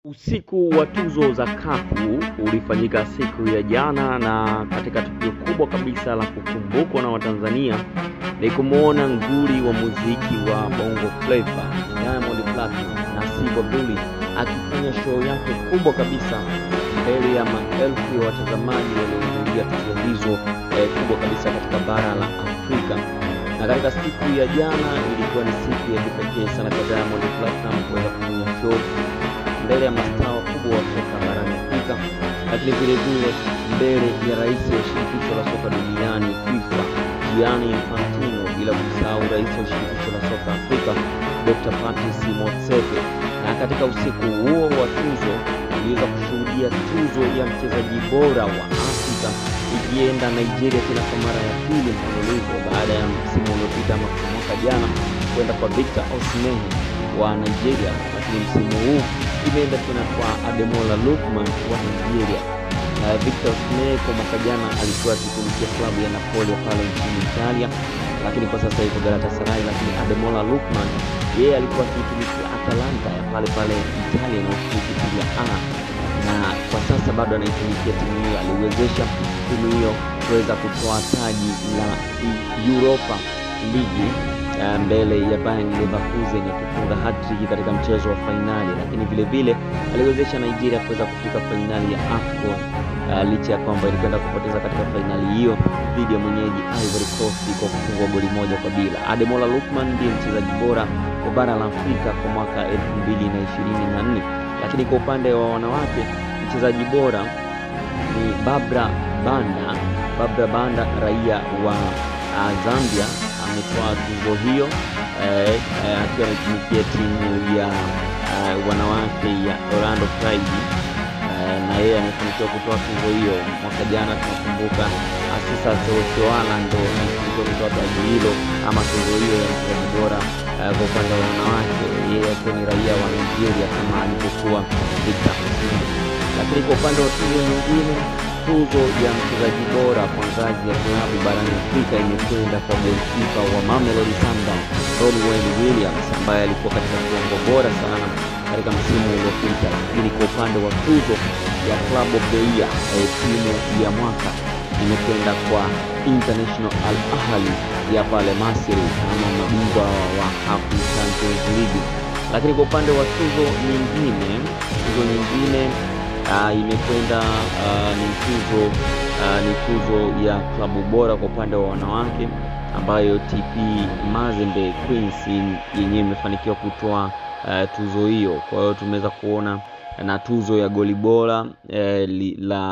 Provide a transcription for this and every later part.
Usiku wa tuzo za kafu ulifanyika siku ya jana, na katika tukio kubwa kabisa la kukumbukwa na Watanzania ni kumuona nguli wa muziki wa Bongo Flava Diamond Platnumz Nasibu Abdul akifanya show yake kubwa kabisa mbele ya maelfu ya watazamaji waliohudhuria tuzo hizo kubwa kabisa katika bara la Afrika. Na katika siku ya jana ilikuwa ni siku ya kipekee sana kwa Diamond Platnumz kuweza kufanya show mbele ya mastaa wakubwa wa soka barani Afrika, lakini vile vile mbele ya rais wa shirikisho la soka duniani FIFA Gianni Infantino, bila kusahau rais wa shirikisho la soka Afrika Dr. Patrice Motsepe. Na katika usiku huo wa tuzo tuliweza kushuhudia tuzo ya mchezaji bora wa Afrika ikienda Nigeria tena kwa mara ya pili mfululizo baada ya msimu uliopita mwaka jana kwenda kwa Victor Osimhen wa Nigeria, lakini msimu huu imeenda tena kwa Ademola Lookman wa Nigeria. Victor Osimhen kwa mwaka jana alikuwa akitumikia klabu ya Napoli pale nchini Italia, lakini kwa sasa yuko Galatasaray. Lakini Ademola Lookman yeye alikuwa akitumikia Atalanta ya pale Italia na Serie A, na kwa sasa bado anaitumikia timu hiyo. Aliwezesha timu hiyo kuweza kutoa taji la Europa League mbele ya Bayern Leverkusen akifunga hat-trick katika mchezo wa finali, lakini vile vile aliwezesha Nigeria kuweza kufika finali ya AFCON licha ya kwamba ilikwenda kupoteza katika finali hiyo dhidi ya mwenyeji Ivory Coast kwa kufungwa goli 1-0. Ademola Lookman ndiye mchezaji bora wa bara la Afrika kwa mwaka 2024. Lakini kwa upande wa wanawake mchezaji bora ni Barbara Banda raia wa Zambia ametoa tuzo hiyo akiwa anatumikia timu ya wanawake ya Orlando Pride, na yeye amefanikiwa kutoa tuzo hiyo mwaka jana. Tunakumbuka Asisa Sochoala ndo alifanikiwa kutoa taji hilo ama tuzo hiyo ya mchezaji bora kwa upande wa wanawake, yeye akiwa ni raia wa Nigeria kama alivyokuwa Victor Osimhen. Lakini kwa upande wa tuzo nyingine, tuzo ya mchezaji bora kwa ngazi ya klabu barani Afrika imekwenda kwa goalkeeper wa Mamelodi Sundowns Ronwen Williams ambaye alikuwa katika kiwango bora sana katika msimu uliopita. Lakini kwa upande wa tuzo ya Club of the Year timu ya mwaka imekwenda kwa International Al Ahly ya pale Misri kama mabingwa wa African Champions League. Lakini kwa upande wa tuzo nyingine imekwenda ni tuzo ya klabu bora kwa upande wa wanawake ambayo TP Mazembe Queens yenyewe imefanikiwa kutoa tuzo hiyo. Kwa hiyo tumeweza kuona na tuzo ya goli bora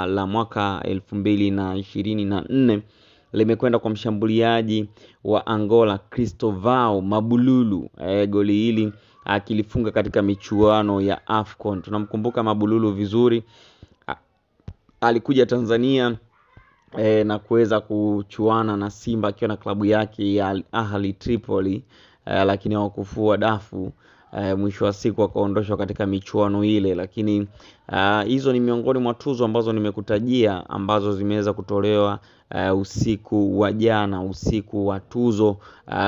la mwaka 2024 limekwenda kwa mshambuliaji wa Angola Cristóvão Mabululu. Goli hili akilifunga katika michuano ya AFCON. Tunamkumbuka Mabululu vizuri, alikuja Tanzania na kuweza kuchuana na Simba akiwa na klabu yake ya Al Ahly Tripoli, lakini hawakufua dafu. Mwisho wa siku akaondoshwa katika michuano ile. Lakini hizo ni miongoni mwa tuzo ambazo nimekutajia ambazo zimeweza kutolewa usiku wa jana, usiku wa tuzo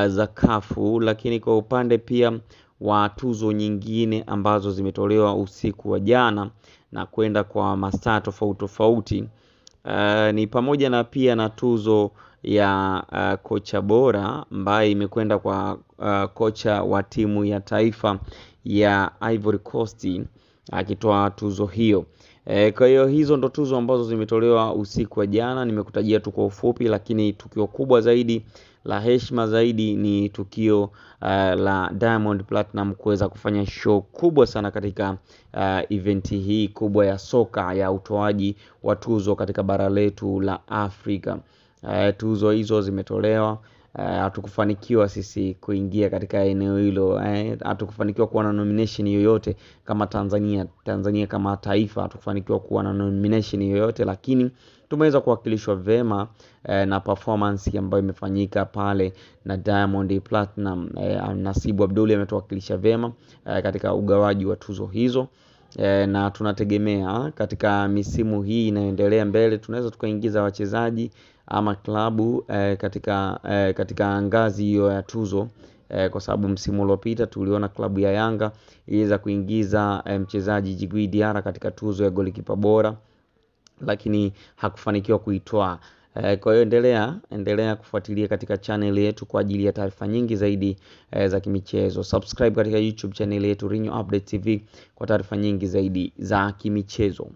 za kafu. Lakini kwa upande pia wa tuzo nyingine ambazo zimetolewa usiku wa jana na kwenda kwa mastaa tofauti ni pamoja na pia na tuzo ya kocha bora ambaye imekwenda kwa kocha wa timu ya taifa ya Ivory Coast akitoa tuzo hiyo. Kwa hiyo hizo ndo tuzo ambazo zimetolewa usiku wa jana, nimekutajia tu kwa ufupi. Lakini tukio kubwa zaidi la heshima zaidi ni tukio la Diamond Platnumz kuweza kufanya show kubwa sana katika eventi hii kubwa ya soka ya utoaji wa tuzo katika bara letu la Afrika. Tuzo hizo zimetolewa, hatukufanikiwa sisi kuingia katika eneo hilo, hatukufanikiwa kuwa na nomination yoyote kama Tanzania kama taifa, hatukufanikiwa kuwa na nomination yoyote, lakini tumeweza kuwakilishwa vema na performance ambayo imefanyika pale na Diamond Platnumz. Nasibu Abdul ametuwakilisha vema katika ugawaji wa tuzo hizo, na tunategemea katika misimu hii inayoendelea mbele tunaweza tukaingiza wachezaji ama klabu katika ngazi hiyo ya tuzo kwa sababu msimu uliopita tuliona klabu ya Yanga iliweza kuingiza mchezaji Djigui Diarra katika tuzo ya golikipa bora, lakini hakufanikiwa kuitoa. Kwa hiyo endelea kufuatilia katika channel yetu kwa ajili ya taarifa nyingi zaidi za kimichezo. Subscribe katika YouTube channel yetu Rinyo Update TV kwa taarifa nyingi zaidi za kimichezo.